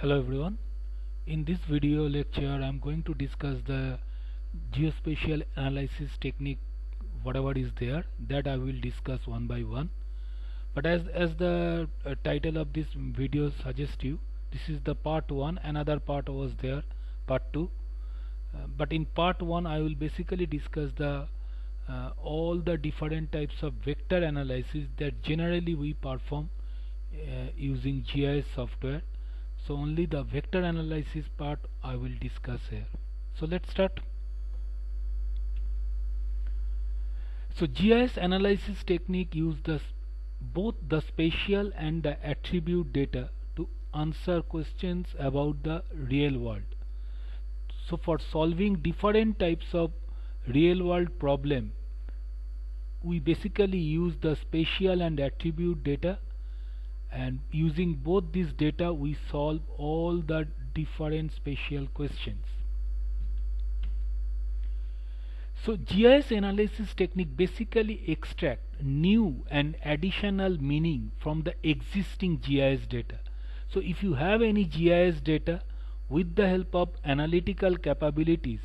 Hello everyone. In this video lecture I am going to discuss the geospatial analysis technique, whatever is there, that I will discuss one by one. But as the title of this video suggests you, this is the part 1. Another part was there, part 2. But in part 1 I will basically discuss the all the different types of vector analysis that generally we perform using GIS software. So only the vector analysis part I will discuss here. So let's start. So GIS analysis technique use both the spatial and the attribute data to answer questions about the real world. So for solving different types of real world problem, we basically use the spatial and attribute data, and using both these data we solve all the different spatial questions. So GIS analysis technique basically extract new and additional meaning from the existing GIS data. So if you have any GIS data, with the help of analytical capabilities,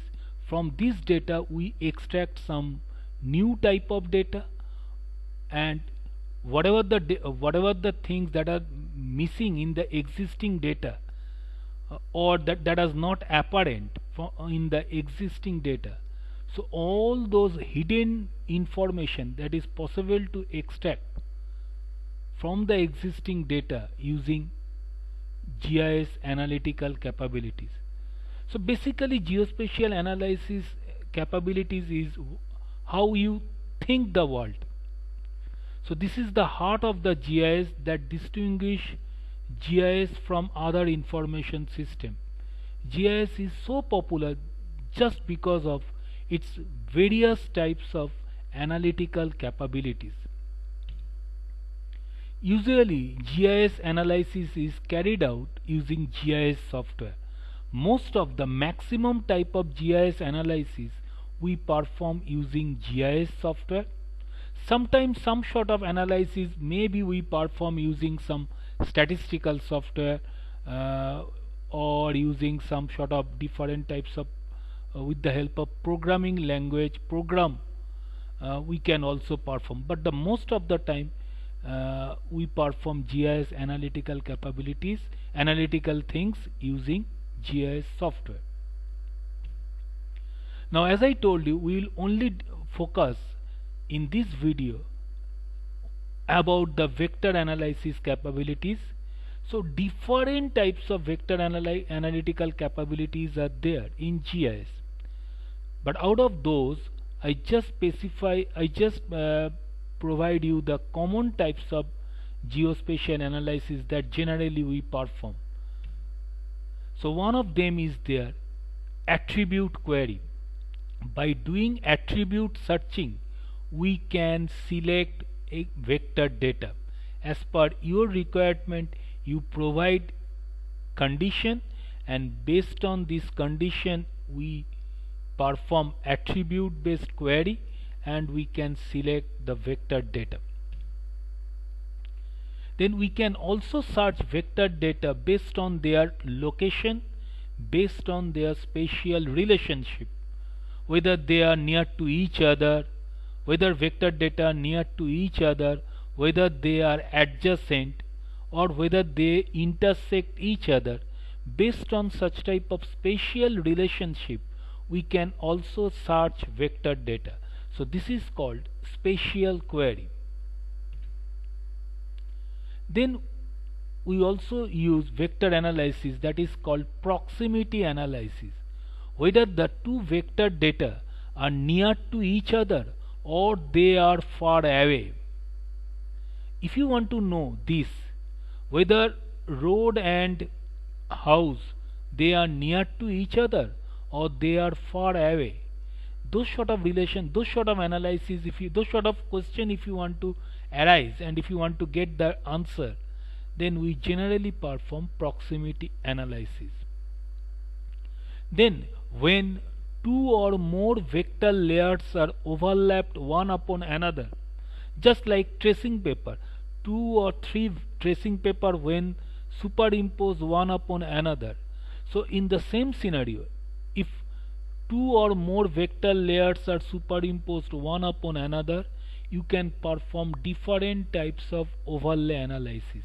from this data we extract some new type of data, and whatever the things that are missing in the existing data or that is not apparent in the existing data, so all those hidden information that is possible to extract from the existing data using GIS analytical capabilities. So basically geospatial analysis capabilities is how you think the world. So this is the heart of the GIS that distinguish GIS from other information system. GIS is so popular just because of its various types of analytical capabilities. Usually GIS analysis is carried out using GIS software. Most of the maximum type of GIS analysis we perform using GIS software. Sometimes some sort of analysis maybe we perform using some statistical software or using some sort of different types of with the help of programming language program we can also perform, but the most of the time we perform GIS analytical capabilities, analytical things using GIS software. Now as I told you, we will only focus in this video about the vector analysis capabilities. So different types of vector analytical capabilities are there in GIS, but out of those I just provide you the common types of geospatial analysis that generally we perform. So one of them is there attribute query. By doing attribute searching we can select a vector data. As per your requirement you provide condition, and based on this condition we perform attribute based query and we can select the vector data. Then we can also search vector data based on their location, based on their spatial relationship, whether they are near to each other, whether vector data are near to each other, whether they are adjacent, or whether they intersect each other. Based on such type of spatial relationship we can also search vector data. So this is called spatial query. Then we also use vector analysis that is called proximity analysis, whether the two vector data are near to each other or they are far away. If you want to know this, whether road and house they are near to each other or they are far away, those sort of relation, those sort of analysis, those sort of question if you want to arise and if you want to get the answer, then we generally perform proximity analysis. Then when two or more vector layers are overlapped one upon another, just like tracing paper, two or three tracing paper when superimpose one upon another. So in the same scenario, if two or more vector layers are superimposed one upon another, you can perform different types of overlay analysis.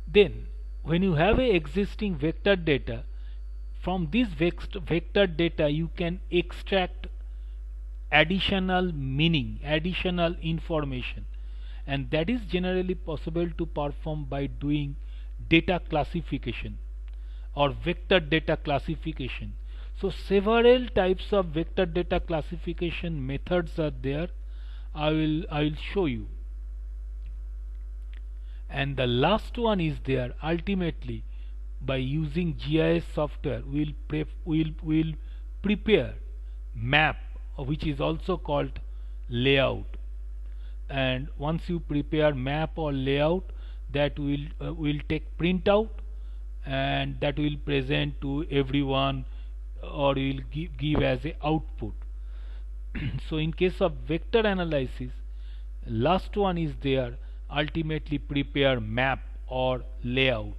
Then when you have a existing vector data, from this vector data you can extract additional meaning, additional information, and that is generally possible to perform by doing data classification or vector data classification. So several types of vector data classification methods are there. I will show you. And the last one is there. Ultimately, by using GIS software, we'll prepare map, which is also called layout. And once you prepare map or layout, that will take printout, and that will present to everyone, or will give as a output. So in case of vector analysis, last one is there. Ultimately prepare map or layout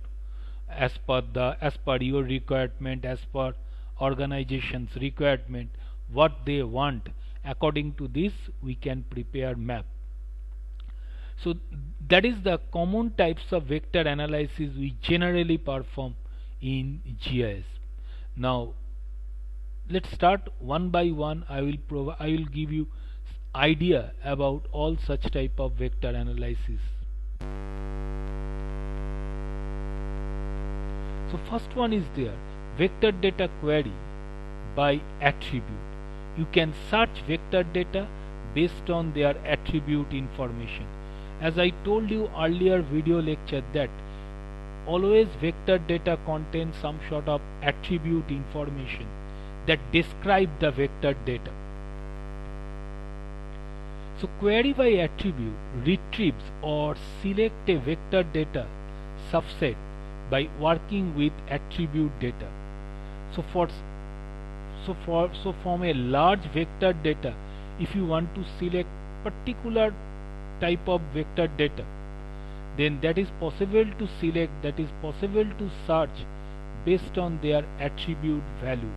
as per your requirement, as per organization's requirement, what they want. According to this, we can prepare map. So that is the common types of vector analysis we generally perform in GIS. Now let's start one by one. I will give you idea about all such type of vector analysis. So first one is there, vector data query by attribute. You can search vector data based on their attribute information. As I told you earlier video lecture, that always vector data contains some sort of attribute information that describe the vector data. So query by attribute retrieves or select a vector data subset by working with attribute data. So from a large vector data, if you want to select particular type of vector data, then that is possible to select, that is possible to search based on their attribute value.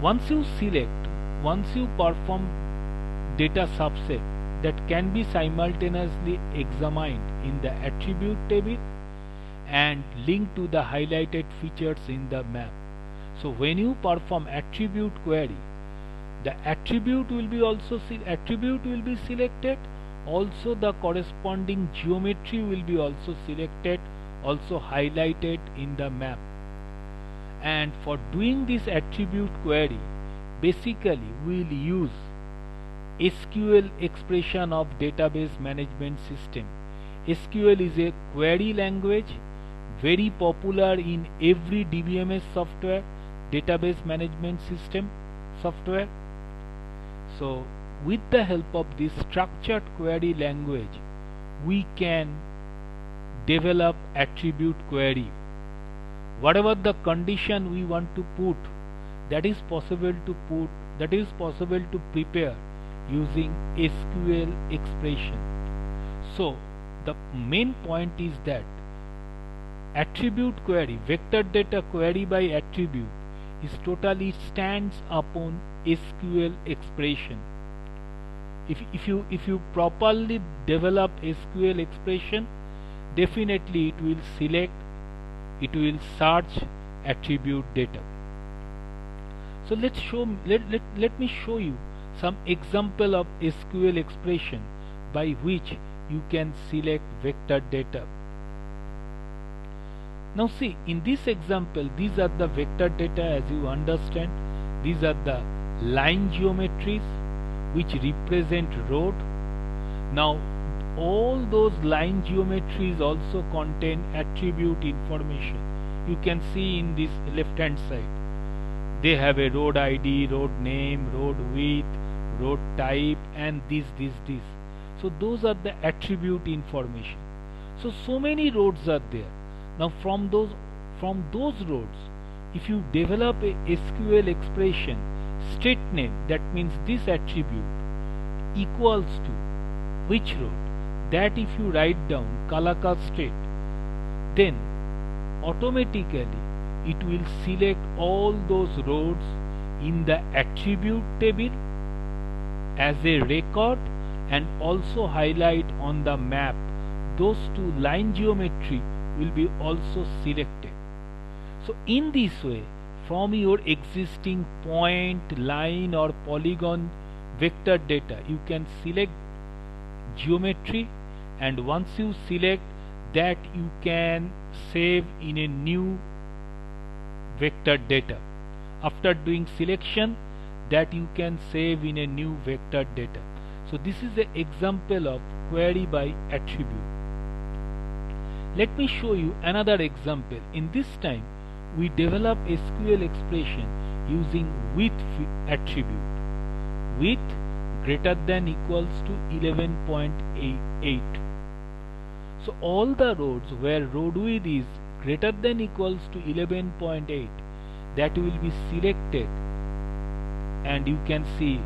Once you select, once you perform data subset, that can be simultaneously examined in the attribute table and linked to the highlighted features in the map. So when you perform attribute query, the attribute will be selected, also the corresponding geometry will be also selected, also highlighted in the map. And for doing this attribute query, basically we will use SQL expression of database management system. SQL is a query language, very popular in every DBMS software, database management system software. So with the help of this structured query language, we can develop attribute query. Whatever the condition we want to put, that is possible to prepare using SQL expression. So the main point is that attribute query, vector data query by attribute, is totally stands upon SQL expression. If you properly develop SQL expression, definitely it will select, it will search attribute data. So let me show you some example of SQL expression by which you can select vector data. Now see, in this example, these are the vector data. As you understand, these are the line geometries which represent road. Now all those line geometries also contain attribute information. You can see in this left hand side, they have a road ID, road name, road width, road type, and this. So those are the attribute information. So many roads are there. Now from those roads, if you develop a SQL expression, street name, that means this attribute equals to which road, that if you write down Calaca Street, then automatically it will select all those roads in the attribute table as a record and also highlight on the map. Those two line geometry will be also selected. So in this way, from your existing point, line or polygon vector data, you can select geometry, and once you select that, you can save in a new vector data. After doing selection, that you can save in a new vector data. So this is an example of query by attribute. Let me show you another example. In this time, we develop SQL expression using with attribute. With greater than equals to 11.8. So all the roads where road width is greater than equals to 11.8, that will be selected, and you can see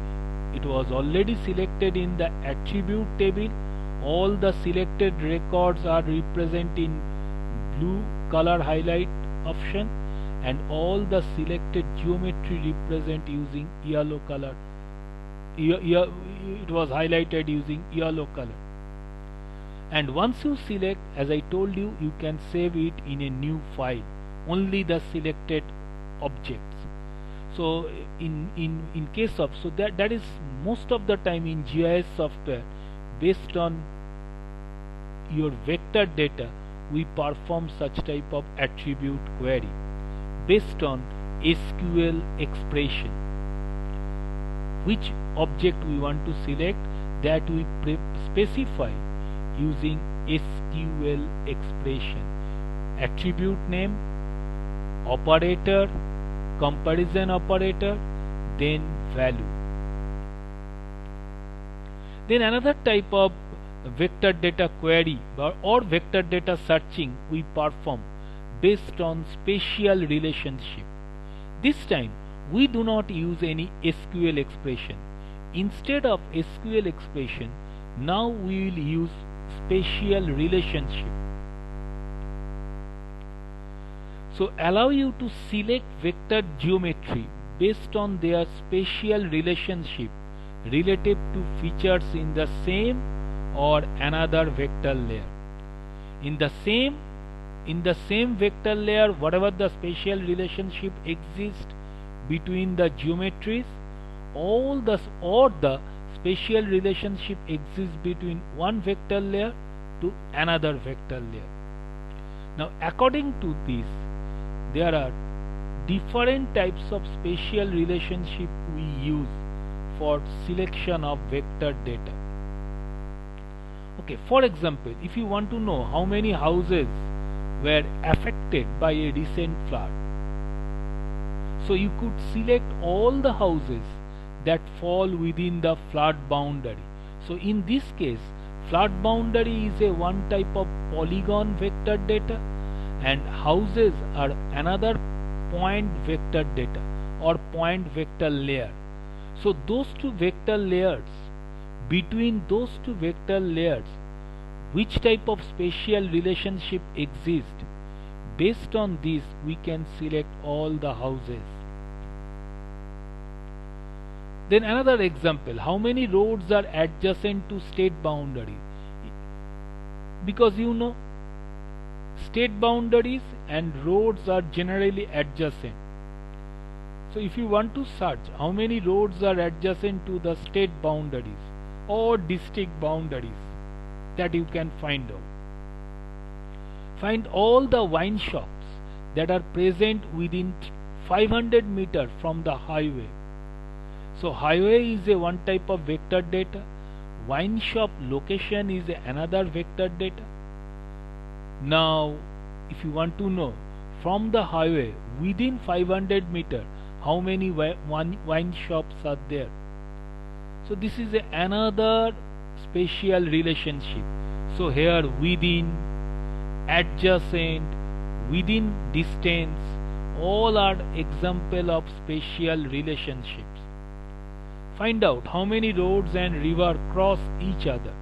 it was already selected in the attribute table. All the selected records are represented in blue color highlight option, and all the selected geometry represent using yellow color. It was highlighted using yellow color. And once you select, as I told you, you can save it in a new file, only the selected objects. So in case of, so that is most of the time in GIS software, based on your vector data, we perform such type of attribute query based on SQL expression. Which object we want to select, that we specify using SQL expression. Attribute name, operator, comparison operator, then value. Then another type of vector data query or vector data searching we perform based on spatial relationship. This time we do not use any SQL expression. Instead of SQL expression, now we will use spatial relationship. So allow you to select vector geometry based on their spatial relationship relative to features in the same or another vector layer. In the same vector layer, whatever the spatial relationship exists between the geometries, or the spatial relationship exists between one vector layer to another vector layer. Now according to this, there are different types of spatial relationship we use for selection of vector data. Okay, for example, if you want to know how many houses were affected by a recent flood, so you could select all the houses that fall within the flood boundary. So in this case, flood boundary is a one type of polygon vector data, and houses are another point vector data or point vector layer. So those two vector layers, between those two vector layers, which type of spatial relationship exists, based on this we can select all the houses. Then another example, how many roads are adjacent to state boundaries? Because you know, state boundaries and roads are generally adjacent. So if you want to search how many roads are adjacent to the state boundaries or district boundaries, that you can find out. Find all the wine shops that are present within 500 meters from the highway. So highway is a one type of vector data, wine shop location is another vector data. Now if you want to know from the highway within 500 meters how many wine shops are there, so this is another spatial relationship. So here within, adjacent, within distance, all are example of spatial relationships. Find out how many roads and rivers cross each other.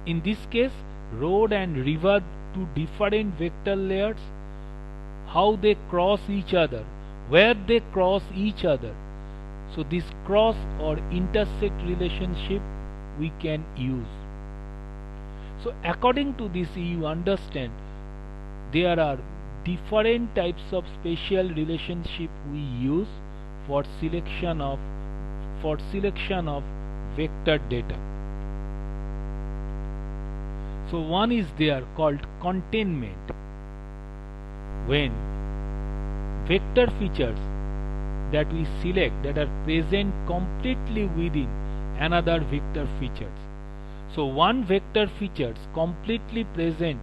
in this case road and river, two different vector layers, how they cross each other, where they cross each other. So this cross or intersect relationship we can use. So according to this you understand there are different types of spatial relationship we use for selection of vector data. So one is there called containment, when vector features that we select that are present completely within another vector features. So one vector features completely present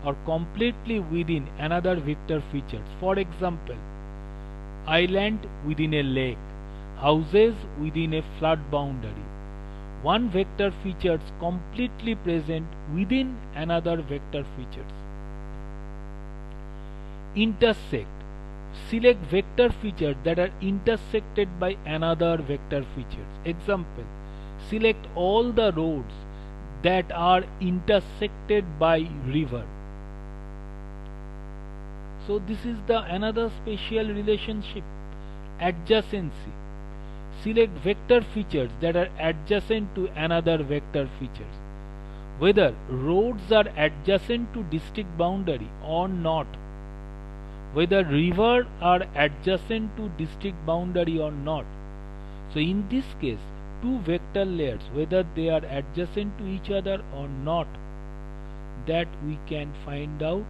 or completely within another vector features. For example, island within a lake, houses within a flood boundary. One vector features completely present within another vector features. Intersect, select vector features that are intersected by another vector features. Example, select all the roads that are intersected by river. So this is the another spatial relationship. Adjacency, select vector features that are adjacent to another vector features. Whether roads are adjacent to district boundary or not, whether river are adjacent to district boundary or not. So in this case two vector layers, whether they are adjacent to each other or not, that we can find out,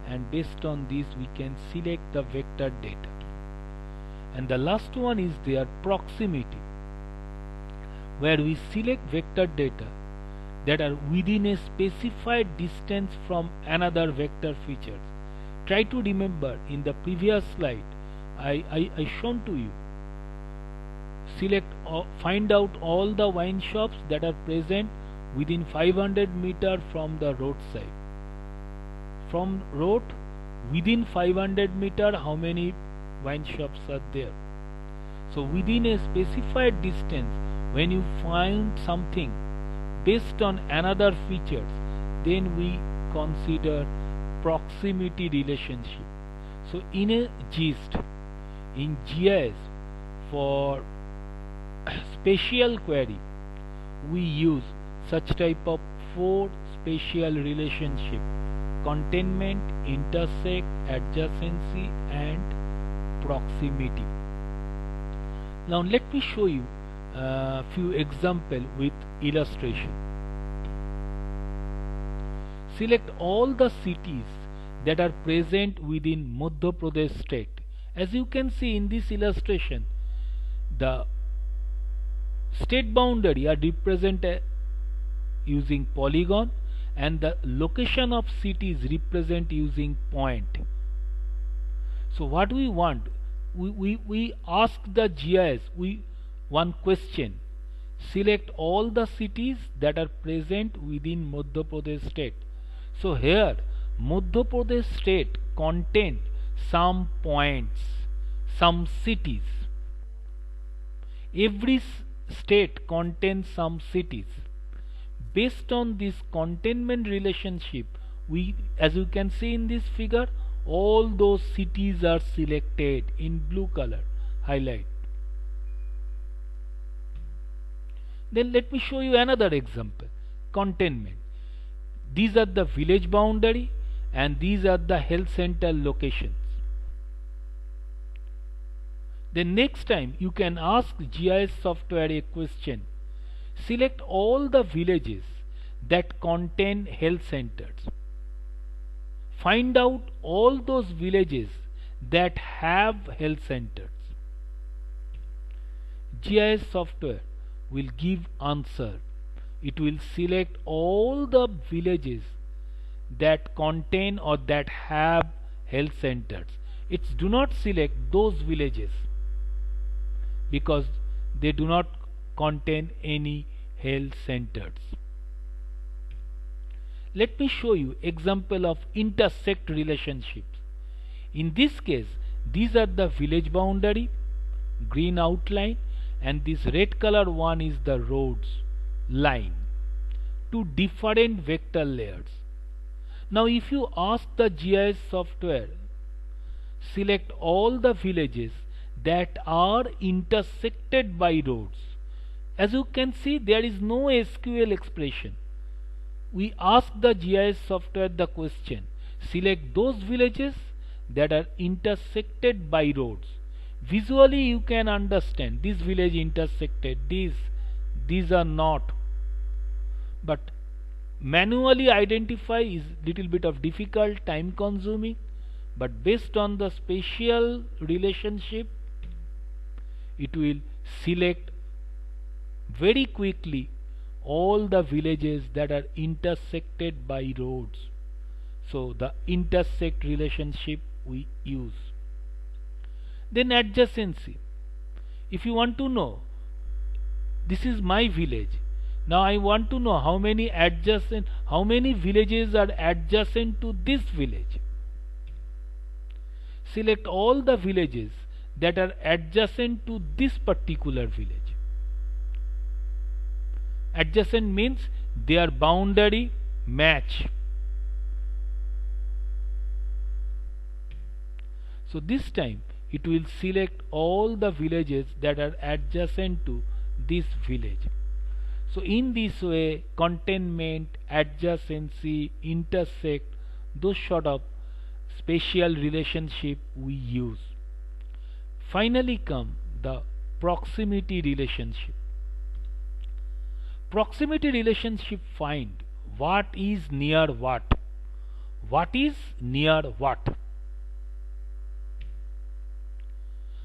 and based on this we can select the vector data. And the last one is their proximity, where we select vector data that are within a specified distance from another vector features. Try to remember in the previous slide I shown to you, select find out all the wine shops that are present within 500 meter from the roadside. From road within 500 meter how many wine shops are there. So within a specified distance, when you find something based on another features, then we consider proximity relationship. So in a gist, in GIS for spatial query we use such type of 4 spatial relationship: containment, intersect, adjacency and proximity. Now let me show you a few examples with illustration. Select all the cities that are present within Madhya Pradesh state. As you can see in this illustration, the state boundary are represented using polygon and the location of cities represent using point. So what we want, we ask the GIS one question: select all the cities that are present within Madhya Pradesh state. So here Madhya Pradesh state contain some points, some cities. Every state contains some cities. Based on this containment relationship, we, as you can see in this figure, all those cities are selected in blue color highlight. Then let me show you another example: containment. These are the village boundary and these are the health center locations. Then next time you can ask GIS software a question: select all the villages that contain health centers. Find out all those villages that have health centers. GIS software will give answer. It will select all the villages that contain or that have health centers. It do not select those villages because they do not contain any health centers. Let me show you example of intersect relationships. In this case, these are the village boundary, green outline, and this red color one is the roads line. to different vector layers. Now if you ask the GIS software, select all the villages that are intersected by roads. As you can see, there is no SQL expression. We ask the GIS software the question, select those villages that are intersected by roads. Visually you can understand this village intersected, these are not. But manually identify is little bit of difficult, time consuming, but based on the spatial relationship it will select very quickly all the villages that are intersected by roads. So the intersect relationship we use. Then adjacency. If you want to know, this is my village. Now I want to know how many villages are adjacent to this village. Select all the villages that are adjacent to this particular village. Adjacent means their boundary match. So this time it will select all the villages that are adjacent to this village. So in this way, containment, adjacency, intersect, those sort of spatial relationship we use. Finally come the proximity relationship. Proximity relationship find what is near what. What is near what?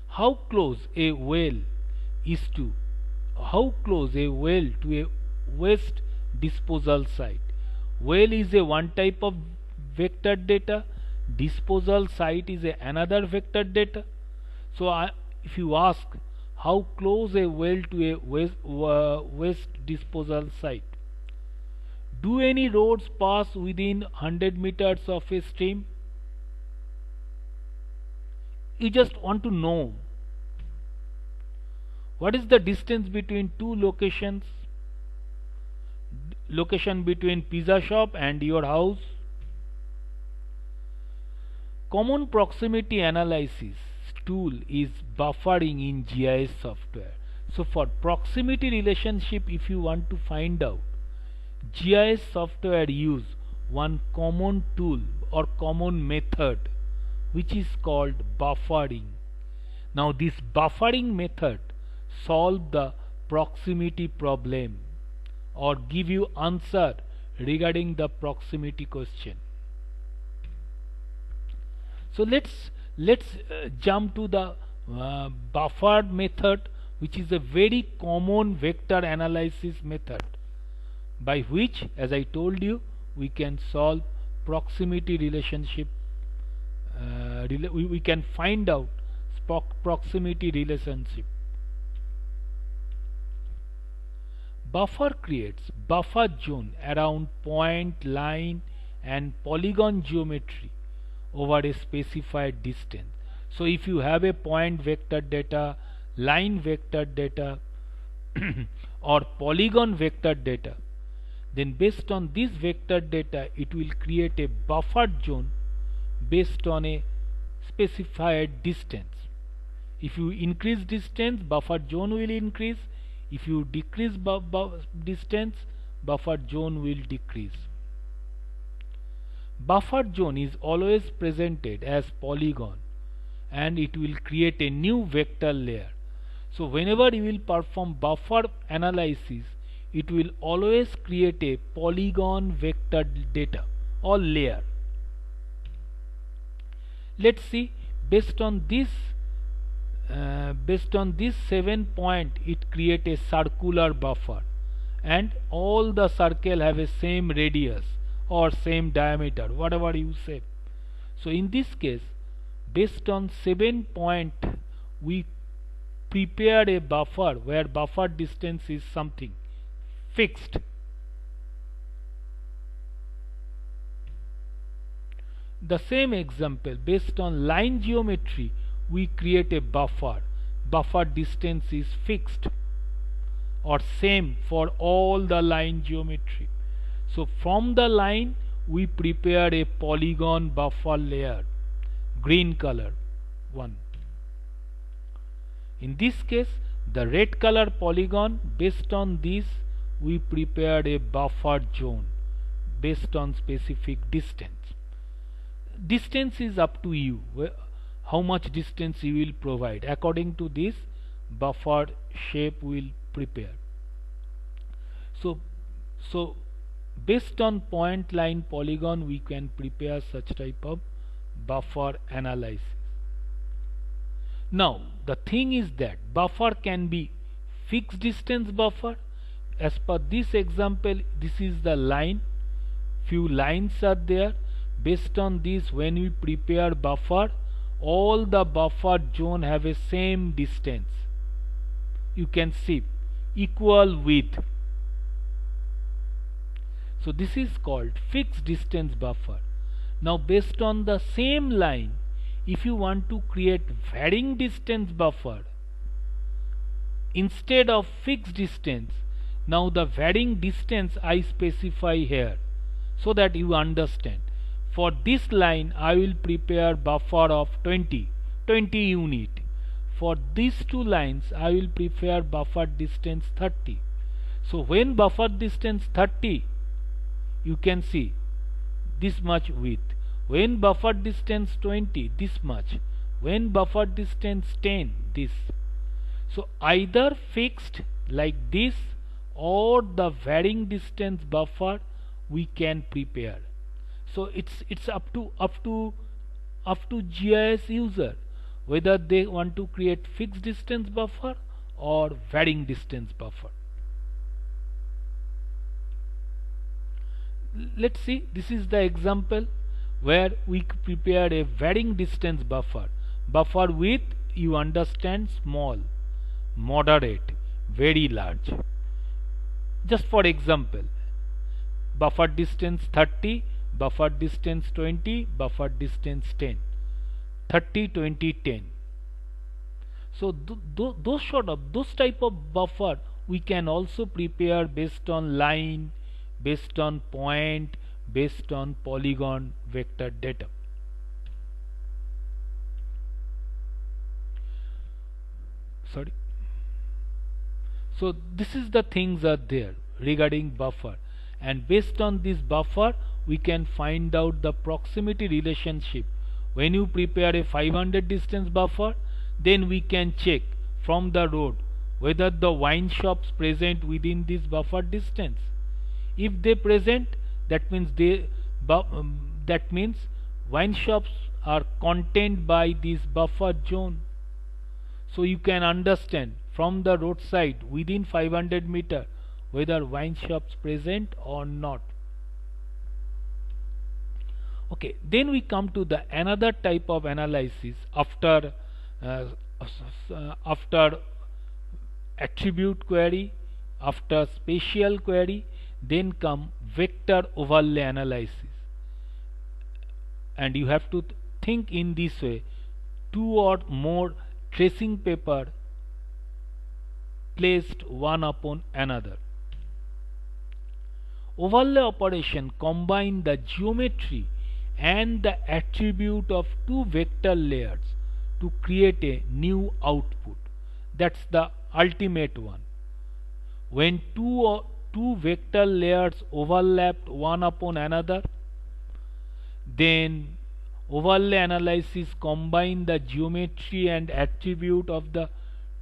How close a well to a waste disposal site. Well is a one type of vector data, disposal site is another vector data. So if you ask how close a well to a waste disposal site, do any roads pass within 100 meters of a stream? You just want to know what is the distance between two locations, location between pizza shop and your house. Common proximity analysis tool is buffering in GIS software. So for proximity relationship, if you want to find out, GIS software use one common tool or common method which is called buffering. Now this buffering method solve the proximity problem or give you answer regarding the proximity question. So let's jump to the buffered method, which is a very common vector analysis method by which, as I told you, we can solve proximity relationship. We can find out proximity relationship. Buffer creates buffer zone around point, line and polygon geometry over a specified distance. So if you have a point vector data, line vector data or polygon vector data, then based on this vector data it will create a buffer zone based on a specified distance. If you increase distance, buffer zone will increase. If you decrease distance, buffer zone will decrease. Buffer zone is always presented as polygon and it will create a new vector layer. So whenever you will perform buffer analysis, it will always create a polygon vector data or layer. Let's see, based on this 7 point, it create a circular buffer and all the circle have a same radius or same diameter, whatever you say. So in this case, based on 7 point, we prepare a buffer where buffer distance is something fixed. The same example, based on line geometry, we create a buffer. Buffer distance is fixed or same for all the line geometry. So from the line we prepare a polygon buffer layer, green color one. In this case the red color polygon, based on this we prepared a buffer zone based on specific distance. Distance is up to you, how much distance you will provide. According to this buffer shape we will prepare. So based on point, line, polygon we can prepare such type of buffer analysis. Now the thing is that buffer can be fixed distance buffer. As per this example, this is the line, few lines are there. Based on this, when we prepare buffer, all the buffer zone have a same distance. You can see equal width. So this is called fixed distance buffer. Now based on the same line, if you want to create varying distance buffer, instead of fixed distance, now the varying distance I specify here so that you understand. For this line I will prepare buffer of 20 unit. For these two lines I will prepare buffer distance 30. So when buffer distance 30, you can see this much width. When buffer distance 20, this much. When buffer distance 10, this. So either fixed like this or the varying distance buffer we can prepare. So it's up to GIS user whether they want to create fixed distance buffer or varying distance buffer. Let's see, this is the example where we prepared a varying distance buffer. Buffer width, you understand, small, moderate, very large. Just for example, buffer distance 30, buffer distance 20, buffer distance 10, 30, 20, 10. So those type of buffer we can also prepare based on line, based on point, based on polygon vector data. Sorry. So this is the things are there regarding buffer, and based on this buffer we can find out the proximity relationship. When you prepare a 500 distance buffer, then we can check from the road whether the wine shops present within this buffer distance. If they present, that means wine shops are contained by this buffer zone. So you can understand from the roadside within 500 meter whether wine shops present or not. Okay, then we come to the another type of analysis after attribute query, after spatial query, then come vector overlay analysis. And you have to think in this way: two or more tracing paper placed one upon another. Overlay operation combine the geometry and the attribute of two vector layers to create a new output. That's the ultimate one. When two vector layers overlapped one upon another, then overlay analysis combine the geometry and attribute of the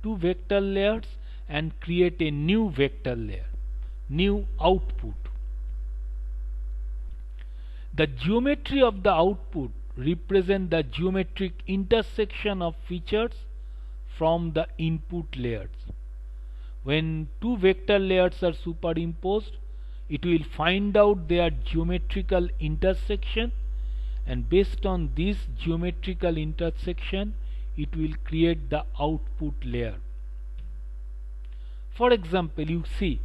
two vector layers and create a new vector layer, new output. The geometry of the output represent the geometric intersection of features from the input layers. When two vector layers are superimposed, it will find out their geometrical intersection, and based on this geometrical intersection it will create the output layer. For example, you see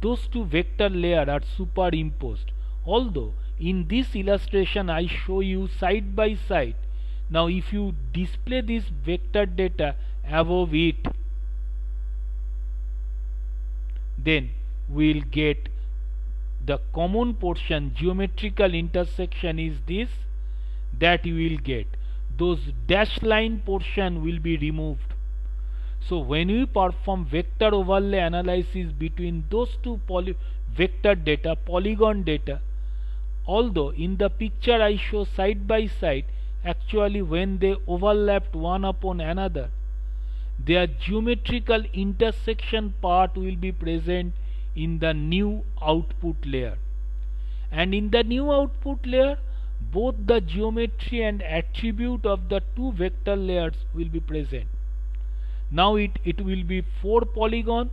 those two vector layers are superimposed, although in this illustration I show you side by side. Now if you display this vector data above it, then we'll get the common portion geometrical intersection is this, that you will get. Those dashed line portion will be removed. So when we perform vector overlay analysis between those two vector data, polygon data, although in the picture I show side by side, actually when they overlapped one upon another, their geometrical intersection part will be present in the new output layer. And in the new output layer, both the geometry and attribute of the two vector layers will be present. Now it will be 4 polygon,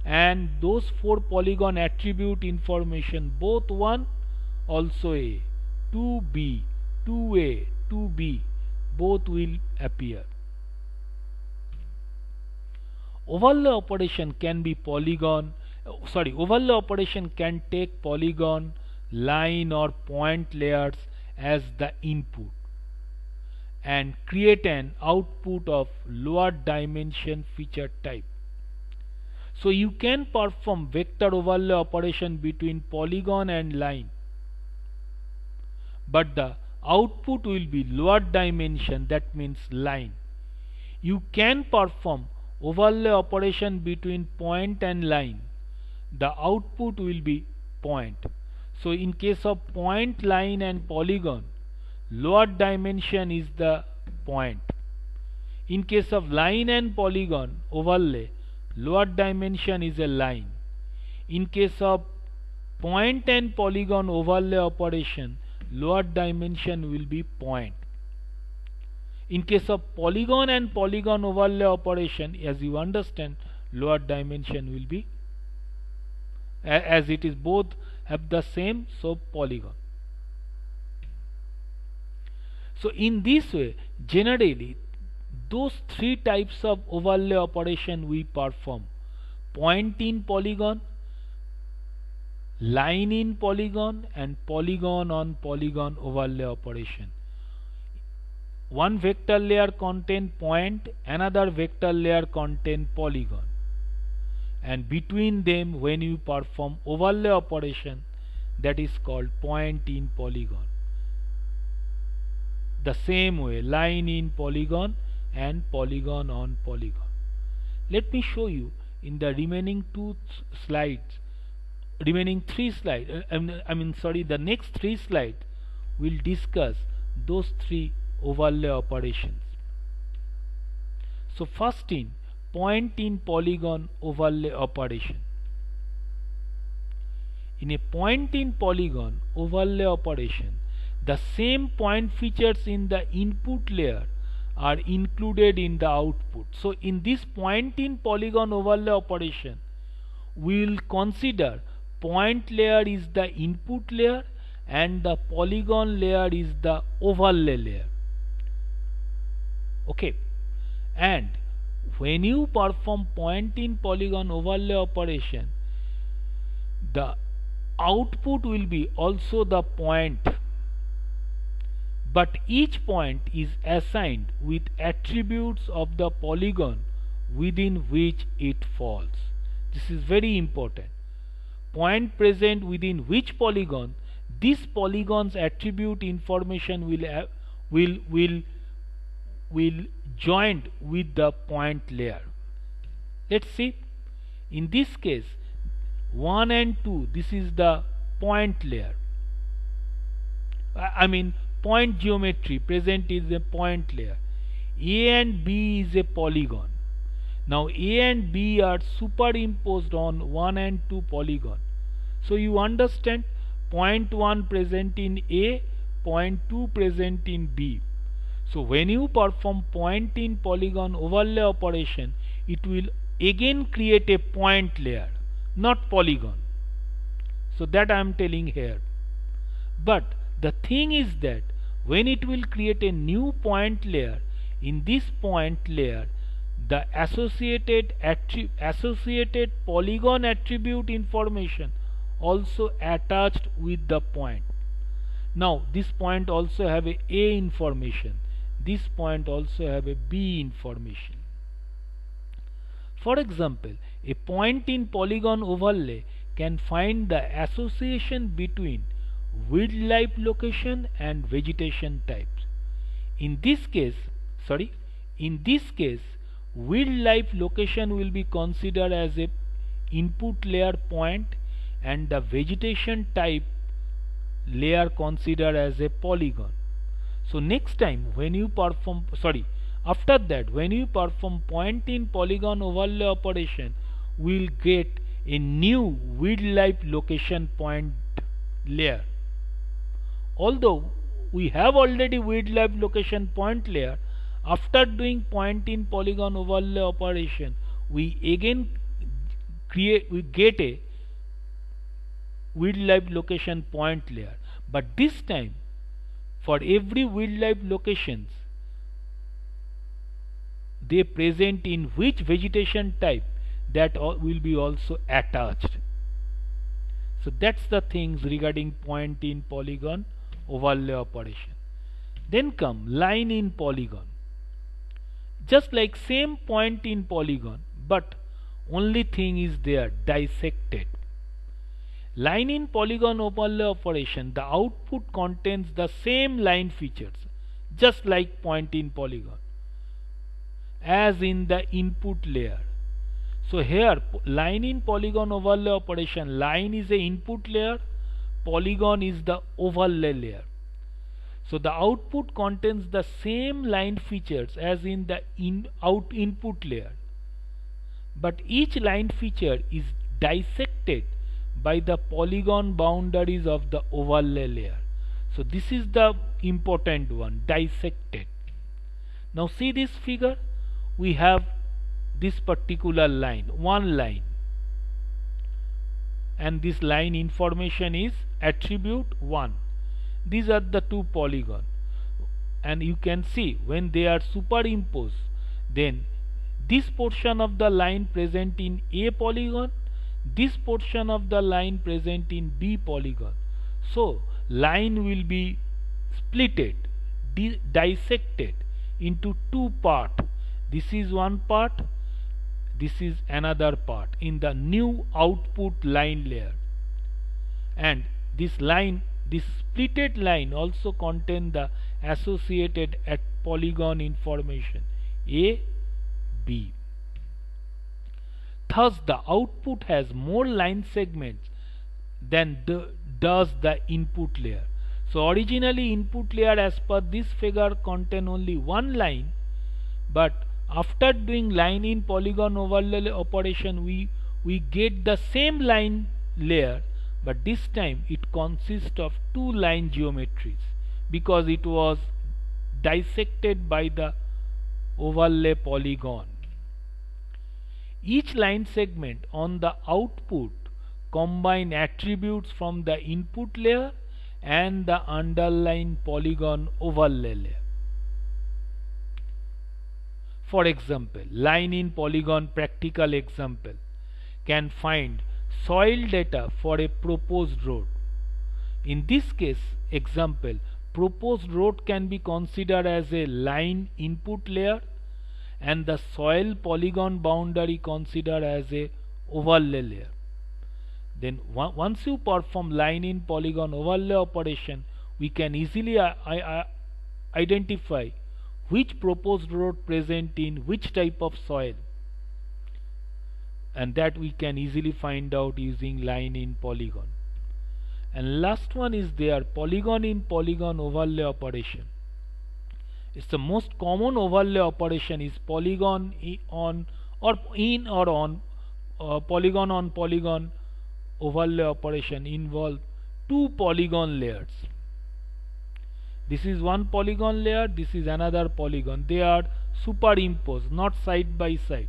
and those 4 polygon attribute information, both 1 also A, 2B, 2A, 2B, both will appear. Overlay operation can be overlay operation can take polygon, line or point layers as the input and create an output of lower dimension feature type. So you can perform vector overlay operation between polygon and line, but the output will be lower dimension, that means line. You can perform overlay operation between point and line, the output will be point. So in case of point, line and polygon, lower dimension is the point. In case of line and polygon overlay, lower dimension is a line. In case of point and polygon overlay operation, lower dimension will be point. In case of polygon and polygon overlay operation, as you understand, lower dimension will be, as it is both have the same, so polygon. So in this way, generally those 3 types of overlay operation we perform: point in polygon, line in polygon, and polygon on polygon overlay operation. One vector layer contain point, another vector layer contain polygon, and between them when you perform overlay operation, that is called point in polygon. The same way, line in polygon and polygon on polygon. Let me show you in the remaining 3 slides, the next 3 slides will discuss those 3 overlay operations. So first, in point in polygon overlay operation. In a point in polygon overlay operation, the same point features in the input layer are included in the output. So in this point in polygon overlay operation, we will consider point layer is the input layer and the polygon layer is the overlay layer. Okay, and when you perform point in polygon overlay operation, the output will be also the point, but each point is assigned with attributes of the polygon within which it falls. This is very important. Point present within which polygon, this polygon's attribute information will joined with the point layer. Let's see. In this case, 1 and 2, this is the point layer. Point geometry present is a point layer. A and B is a polygon. Now A and B are superimposed on 1 and 2 polygon. So you understand, point 1 present in A, point 2 present in B. So when you perform point in polygon overlay operation, it will again create a point layer, not polygon. So that I am telling here. But the thing is that when it will create a new point layer, in this point layer the associated polygon attribute information also attached with the point. Now this point also have a information, this point also have a B information. For example, a point in polygon overlay can find the association between wildlife location and vegetation types. In this case, wildlife location will be considered as a input layer point and the vegetation type layer considered as a polygon. So next time when you perform after that when you perform point in polygon overlay operation, we will get a new wildlife location point layer. Although we have already wildlife location point layer, after doing point in polygon overlay operation, we again get a wildlife location point layer. But this time, for every wildlife locations, they present in which vegetation type, that will be also attached. So that's the things regarding point in polygon overlay operation. Then come line in polygon. Just like same point in polygon, but only thing is there, dissected. Line in polygon overlay operation, the output contains the same line features, just like point in polygon, as in the input layer. So here line in polygon overlay operation, line is a input layer, polygon is the overlay layer. So the output contains the same line features as in the input layer, but each line feature is dissected by the polygon boundaries of the overlay layer. So this is the important one, dissected. Now see this figure, we have this particular line, one line, and this line information is attribute 1. These are the two polygons, and you can see when they are superimposed, then this portion of the line present in A polygon, this portion of the line present in B polygon. So line will be splitted, dissected into two parts. This is one part, this is another part in the new output line layer. And this line, this splitted line also contain the associated at polygon information A, B. Thus the output has more line segments than does the input layer. So originally input layer as per this figure contain only one line, but after doing line in polygon overlay operation, we get the same line layer, but this time it consists of two line geometries because it was dissected by the overlay polygon. Each line segment on the output combine attributes from the input layer and the underlying polygon overlay layer. For example, line in polygon practical example can find soil data for a proposed road. In this case example, proposed road can be considered as a line input layer and the soil polygon boundary considered as a overlay layer. Then once you perform line in polygon overlay operation, we can easily identify which proposed road present in which type of soil, and that we can easily find out using line in polygon. And last one is there, polygon in polygon overlay operation. It's the most common overlay operation is polygon on polygon on polygon overlay operation involve two polygon layers. This is one polygon layer, this is another polygon. They are superimposed, not side by side.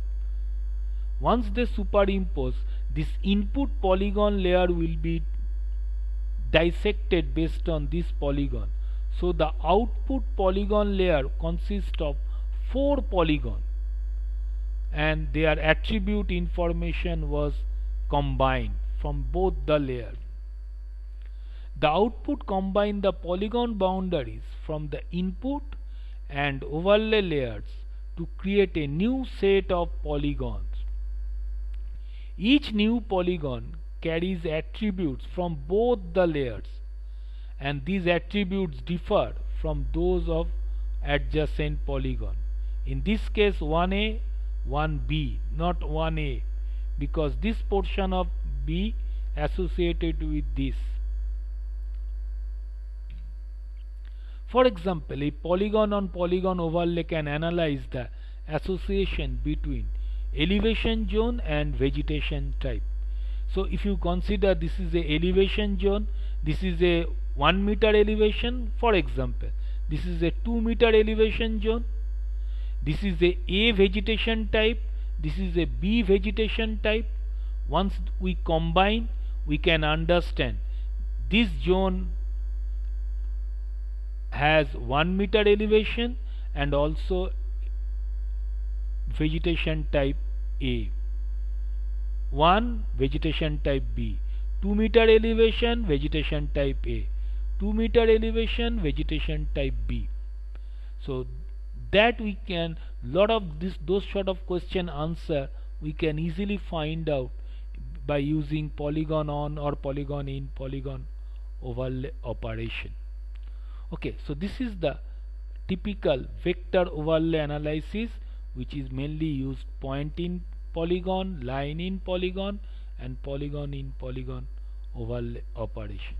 Once they superimpose, this input polygon layer will be dissected based on this polygon. So the output polygon layer consists of 4 polygons and their attribute information was combined from both the layers. The output combine the polygon boundaries from the input and overlay layers to create a new set of polygons. Each new polygon carries attributes from both the layers, and these attributes differ from those of adjacent polygon. In this case 1A, 1B, not 1A, because this portion of B associated with this. For example, a polygon on polygon overlay can analyze the association between elevation zone and vegetation type. So if you consider this is a elevation zone, this is a 1 meter elevation, for example, this is a 2 meter elevation zone, this is a vegetation type, this is a B vegetation type. Once we combine, we can understand this zone has 1 meter elevation and also vegetation type A, 1 vegetation type B, 2 meter elevation vegetation type A, 2 meter elevation vegetation type B. So that we can, lot of those sort of question answer we can easily find out by using polygon on or polygon in, polygon overlay operation. Okay, so this is the typical vector overlay analysis, which is mainly used point in polygon, line in polygon, and polygon in polygon overlay operation.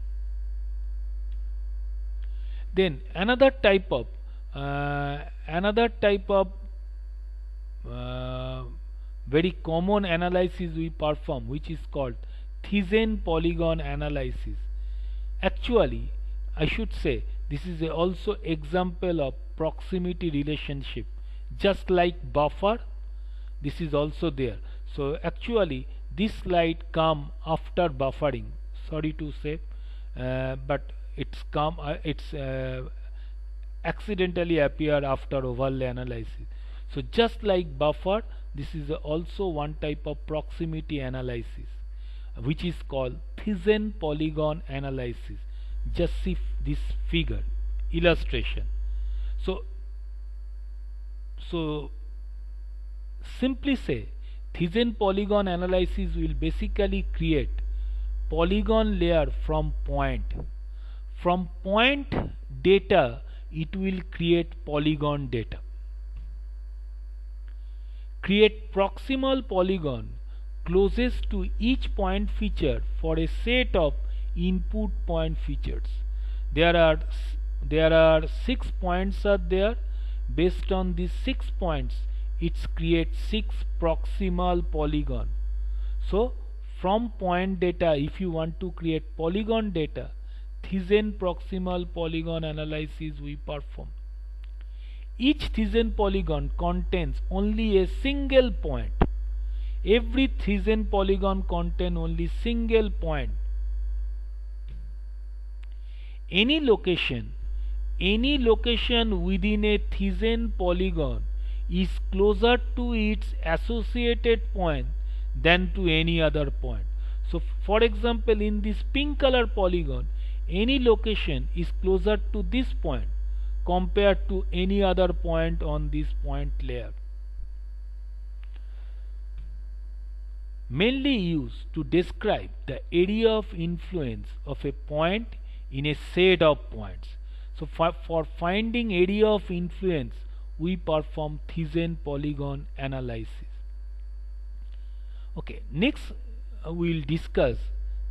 Then another type of very common analysis we perform, which is called Thiessen polygon analysis. Actually, I should say this is also example of proximity relationship, just like buffer. This is also there. So actually this slide come after buffering, sorry to say, but it's accidentally appear after overlay analysis. So just like buffer, this is also one type of proximity analysis, which is called Thiessen polygon analysis. Just see this figure illustration. So simply say, Thiessen polygon analysis will basically create polygon layer from point. From point data it will create polygon data. Create proximal polygon closest to each point feature for a set of input point features. There are 6 points are there. Based on these 6 points, it creates 6 proximal polygon. So from point data, if you want to create polygon data, Thiessen proximal polygon analysis we perform. Each Thiessen polygon contains only a single point. Every Thiessen polygon contains only single point. Any location within a Thiessen polygon is closer to its associated point than to any other point. So for example, in this pink color polygon, any location is closer to this point compared to any other point on this point layer. Mainly used to describe the area of influence of a point in a set of points. So for finding area of influence, we perform Thiessen polygon analysis. Okay, next we will discuss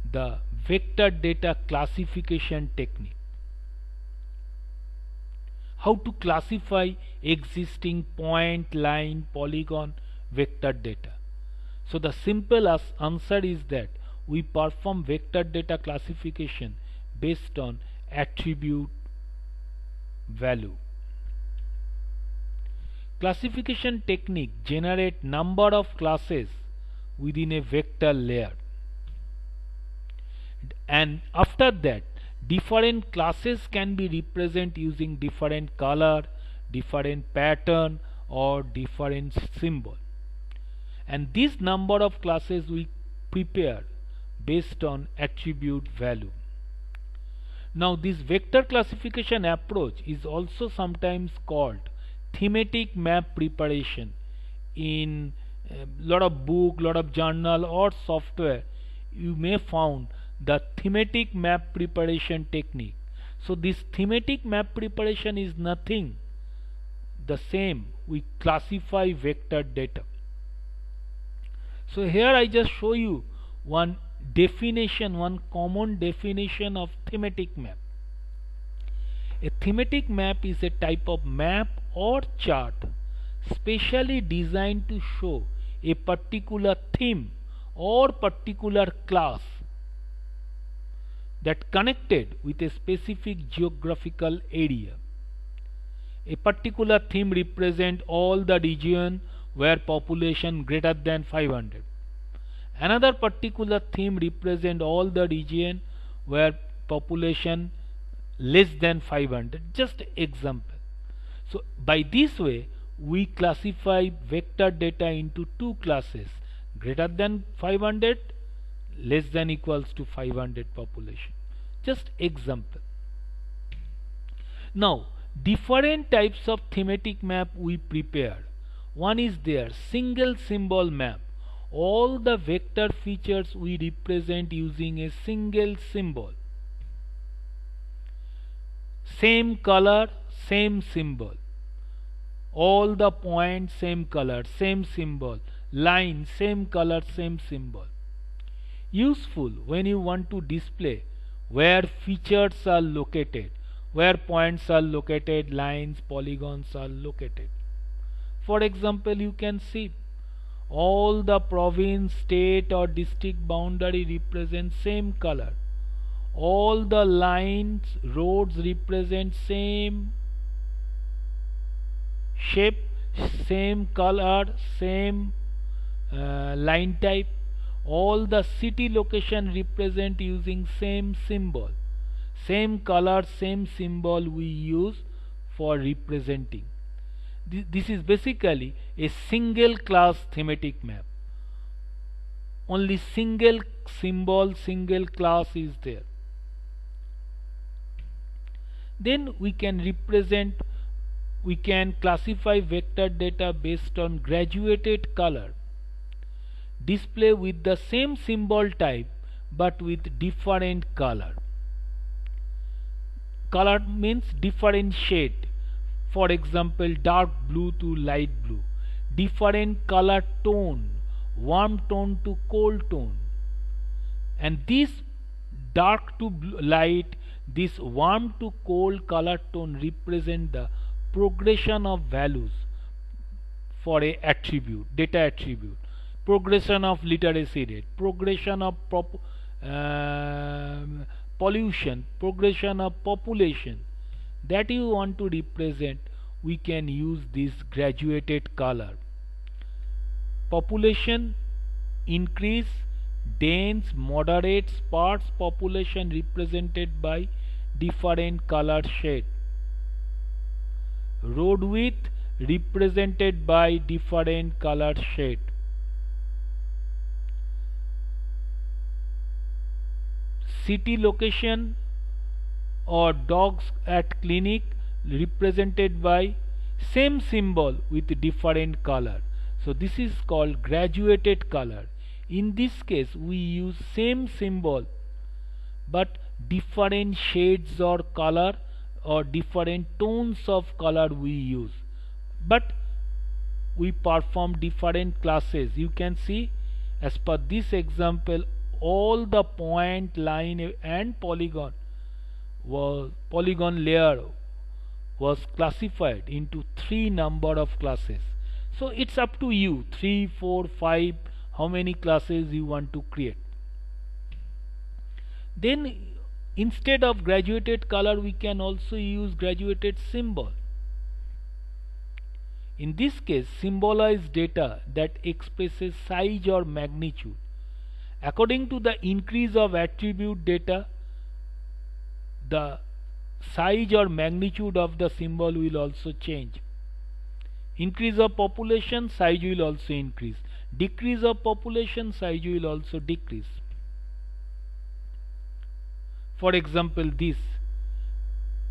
the vector data classification technique. How to classify existing point, line, polygon, vector data. So the simple answer is that we perform vector data classification based on attribute value. Classification technique generate number of classes within a vector layer, and after that different classes can be represented using different color, different pattern, or different symbol, and this number of classes we prepare based on attribute value. Now this vector classification approach is also sometimes called thematic map preparation. In lot of book, lot of journal or software, you may found the thematic map preparation technique. So this thematic map preparation is nothing the same, we classify vector data. So here I just show you one definition, one common definition of thematic map. A thematic map is a type of map or chart specially designed to show a particular theme or particular class that connected with a specific geographical area. A particular theme represents all the region where population greater than 500. Another particular theme represents all the region where population less than 500. Just example. So by this way we classify vector data into two classes: greater than 500, less than equals to 500 population. Just example. Now different types of thematic map we prepared. One is there single symbol map. All the vector features we represent using a single symbol. Same color, same symbol. All the points same color, same symbol. Line same color, same symbol. Useful when you want to display where features are located, where points are located, lines, polygons are located. For example, you can see all the province, state or district boundary represent same color. All the lines, roads represent same shape, same color, same line type. All the city location represent using same symbol. Same color, same symbol we use for representing. This is basically a single class thematic map. Only single symbol, single class is there. Then we can classify vector data based on graduated color. Display with the same symbol type but with different color. Color means different shade. For example, dark blue to light blue. Different color tone, warm tone to cold tone. And this dark to light, this warm to cold color tone represent the progression of values for a attribute, data attribute. Progression of literacy rate, progression of pollution, progression of population that you want to represent, we can use this graduated color. Population increase, dense, moderate, sparse population represented by different color shade. Road width represented by different color shade. City location or dogs at clinic represented by same symbol with different color. So this is called graduated color. In this case we use same symbol but different shades or color or different tones of color we use, but we perform different classes. You can see as per this example all the point, line and polygon layer was classified into 3 number of classes. So it's up to you, 3, 4, 5, how many classes you want to create. Then instead of graduated color we can also use graduated symbol. In this case symbolize data that expresses size or magnitude. According to the increase of attribute data, the size or magnitude of the symbol will also change. Increase of population, size will also increase. Decrease of population, size will also decrease. For example, this,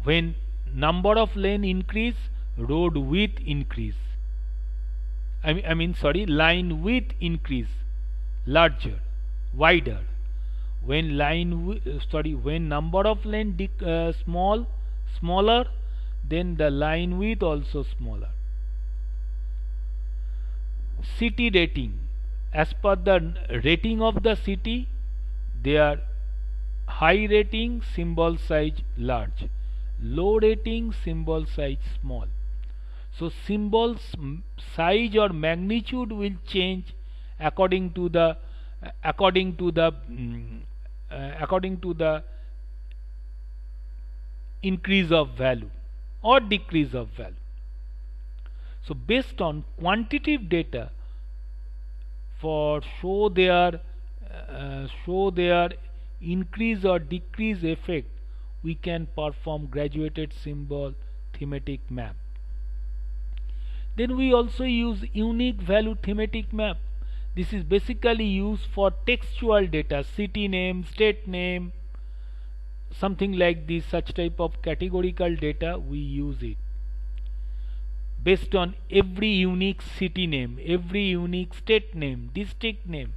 when number of lane increase, road width increase. Line width increase, larger, wider. when when number of lane smaller, then the line width also smaller. City rating. As per the rating of the city, their high rating symbol size large, low rating symbol size small. So symbols size or magnitude will change according to the increase of value or decrease of value. So based on quantitative data for show their increase or decrease effect, we can perform graduated symbol thematic map. Then we also use unique value thematic map. This is basically used for textual data, city name, state name, something like this, such type of categorical data we use it. Based on every unique city name, every unique state name, district name,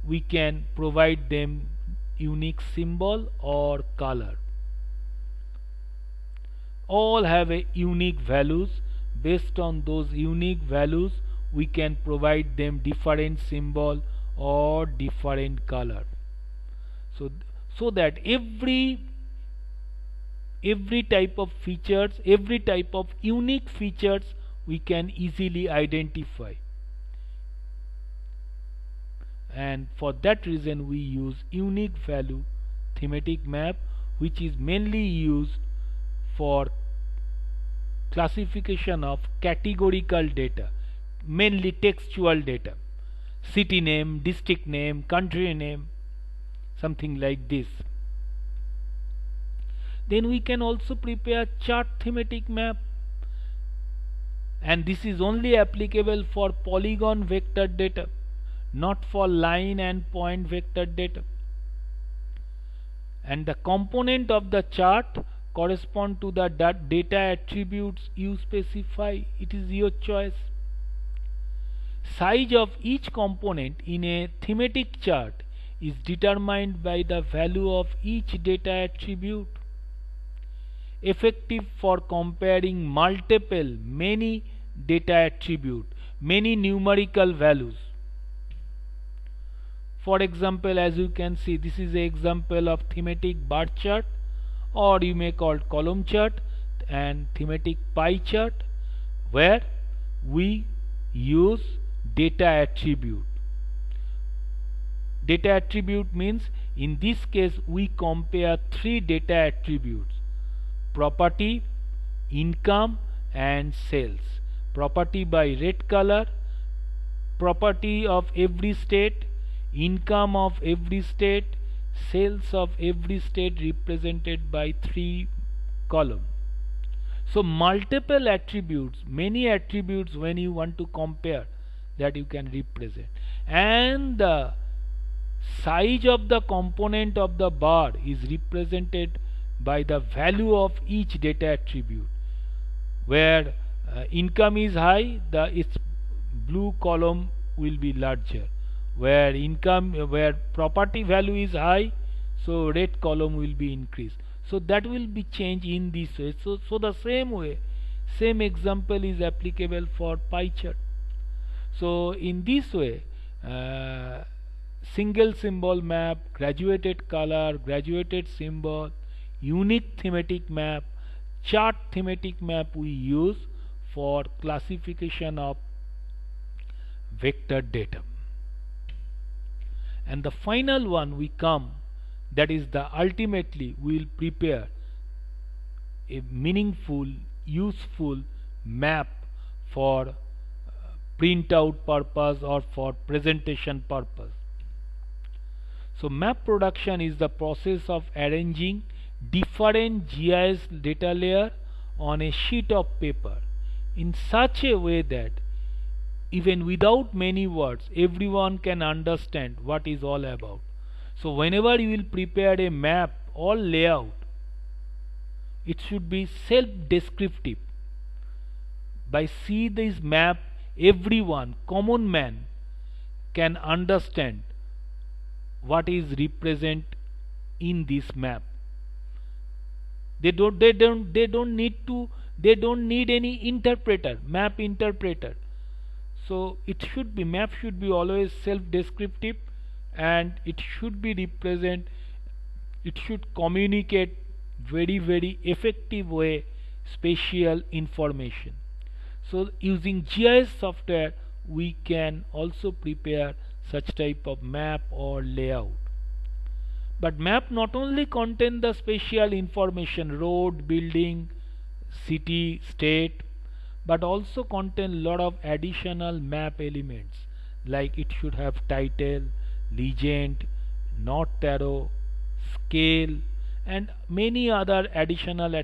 we can provide them unique symbol or color. All have a unique values. Based on those unique values, we can provide them different symbol or different color. So that every type of features, every type of unique features we can easily identify. And for that reason we use unique value thematic map, which is mainly used for classification of categorical data, mainly textual data, city name, district name, country name, something like this. Then we can also prepare chart thematic map, and this is only applicable for polygon vector data, not for line and point vector data. And the component of the chart correspond to the data attributes you specify. It is your choice. Size of each component in a thematic chart is determined by the value of each data attribute. Effective for comparing many data attribute, many numerical values. For example, as you can see, this is an example of thematic bar chart, or you may call it column chart, and thematic pie chart, where we use data attribute. Data attribute means in this case we compare three data attributes: property, income and sales. Property by red color, property of every state, income of every state, sales of every state represented by three columns. So multiple attributes, many attributes when you want to compare, that you can represent. And the size of the component of the bar is represented by the value of each data attribute. Where income is high, its blue column will be larger. Where property value is high, so red column will be increased. So that will be changed in this way. So the same example is applicable for pie chart. So in this way, single symbol map, graduated color, graduated symbol, unique thematic map, chart thematic map we use for classification of vector data. And the final one we come, that is the ultimately we will prepare a meaningful, useful map for printout purpose or for presentation purpose. So map production is the process of arranging different GIS data layer on a sheet of paper in such a way that even without many words everyone can understand what is all about. So whenever you will prepare a map or layout, it should be self-descriptive. By see this map, everyone, common man, can understand what is represent in this map. They don't need any interpreter, map interpreter. So map should be always self-descriptive, and it should communicate very effective way spatial information. So using GIS software we can also prepare such type of map or layout. But map not only contain the spatial information, road, building, city, state, but also contain lot of additional map elements, like it should have title, legend, north arrow, scale, and many other additional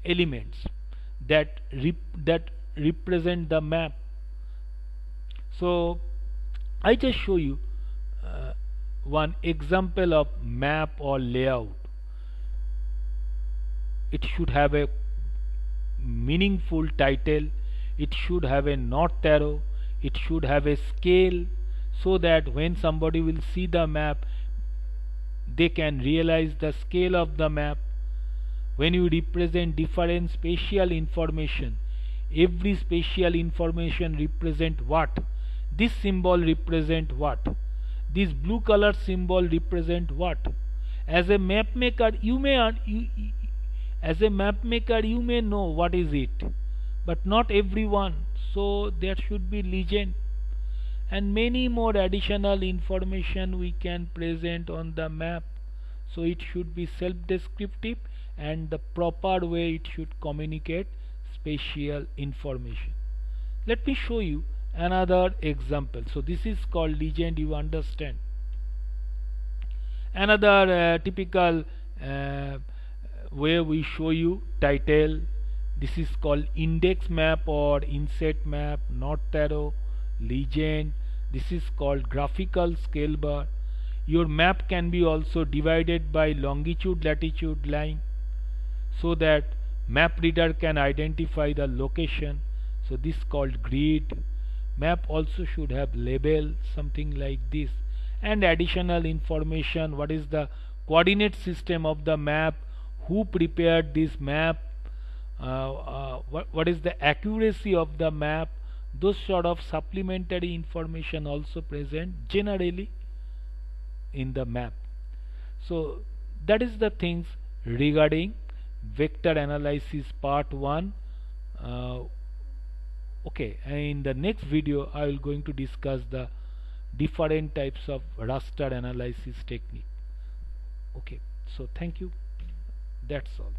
elements that represent the map. So I just show you one example of map or layout. It should have a meaningful title, it should have a north arrow, it should have a scale, so that when somebody will see the map they can realize the scale of the map. When you represent different spatial information, every spatial information represent what? This symbol represent what? This blue color symbol represent what? As a map maker you may know what is it, but not everyone. So there should be legend and many more additional information we can present on the map. So it should be self-descriptive, and the proper way it should communicate spatial information. Let me show you another example. So this is called legend, you understand. Another typical way we show you title. This is called index map or inset map, north arrow, legend. This is called graphical scale bar. Your map can be also divided by longitude latitude line, so that map reader can identify the location. So this is called grid. Map also should have label, something like this, and additional information. What is the coordinate system of the map, who prepared this map, what is the accuracy of the map. Those sort of supplementary information also present generally in the map. So that is the things regarding vector analysis part 1. Okay, and in the next video I will going to discuss the different types of raster analysis technique. Okay, so thank you, that's all.